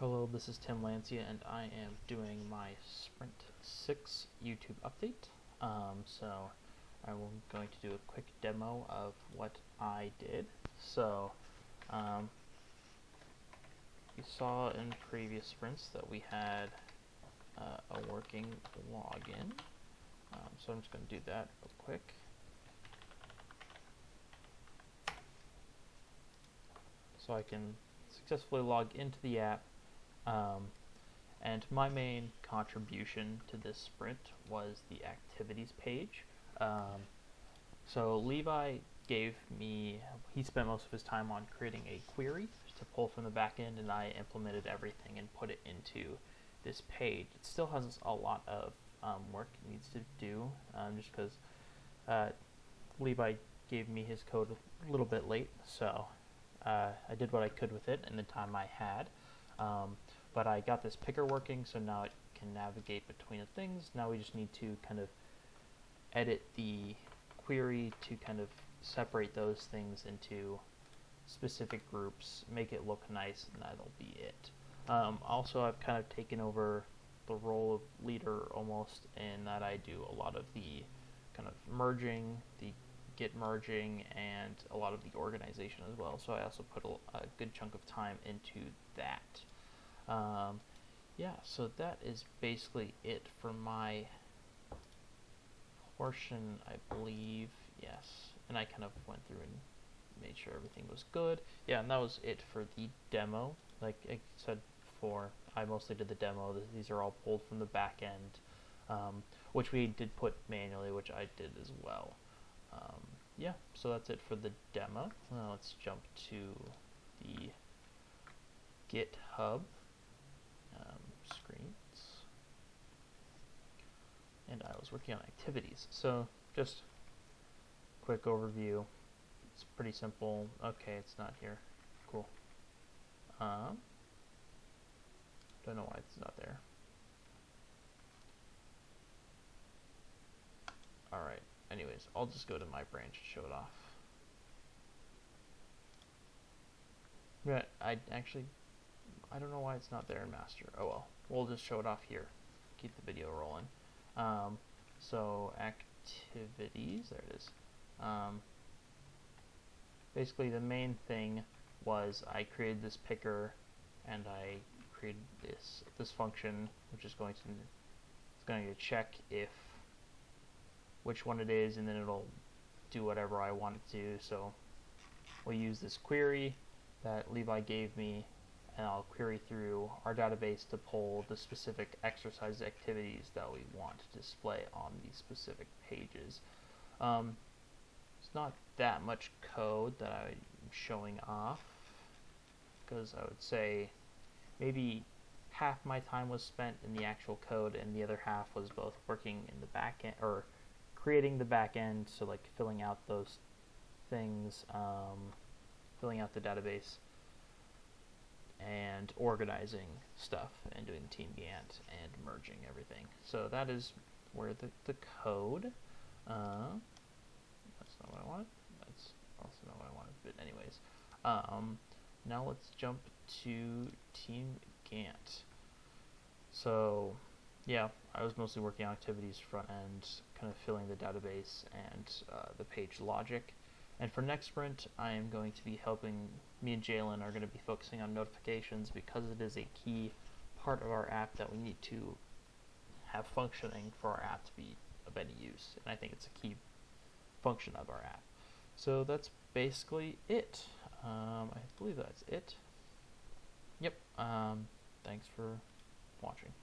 Hello, this is Tim Lancia, and I am doing my Sprint 6 YouTube update. So I'm going to do a quick demo of what I did. So you saw in previous sprints that we had a working login. So I'm just going to do that real quick. So I can successfully log into the app. And my main contribution to this sprint was the activities page. So Levi he spent most of his time on creating a query to pull from the backend, and I implemented everything and put it into this page. It still has a lot of work it needs to do, just because Levi gave me his code a little bit late, so I did what I could with it in the time I had. But I got this picker working, so now it can navigate between the things. Now we just need to kind of edit the query to kind of separate those things into specific groups, make it look nice, and that'll be it. Also, I've kind of taken over the role of leader almost, in that I do a lot of the kind of merging, the git merging, and a lot of the organization as well. So I also put a good chunk of time into that. Yeah, so that is basically it for my portion, I believe. Yes, and I kind of went through and made sure everything was good. Yeah, and that was it for the demo. Like I said before, I mostly did the demo. These are all pulled from the back end, which we did put manually, which I did as well. Yeah, so that's it for the demo. Now let's jump to the GitHub screens, and I was working on activities. So just quick overview. It's pretty simple. Okay, it's not here. Cool. Don't know why it's not there. Alright, anyways, I'll just go to my branch and show it off. But I don't know why it's not there in master. Oh well, we'll just show it off here. Keep the video rolling. So activities, there it is. Basically the main thing was I created this picker, and I created this function, which is going to check which one it is, and then it'll do whatever I want it to. So we'll use this query that Levi gave me, and I'll query through our database to pull the specific exercise activities that we want to display on these specific pages. It's not that much code that I'm showing off, because I would say maybe half my time was spent in the actual code, and the other half was both working in the back end, or creating the back end, so like filling out those things, filling out the database, and organizing stuff, and doing the team Gantt, and merging everything. So that is where the code, that's not what I wanted, that's also not what I wanted, but anyways, now let's jump to team Gantt. So yeah, I was mostly working on activities front end, kind of filling the database and the page logic. And for next sprint, I am going to be me and Jalen are going to be focusing on notifications, because it is a key part of our app that we need to have functioning for our app to be of any use. And I think it's a key function of our app. So that's basically it. I believe that's it. Yep. Thanks for watching.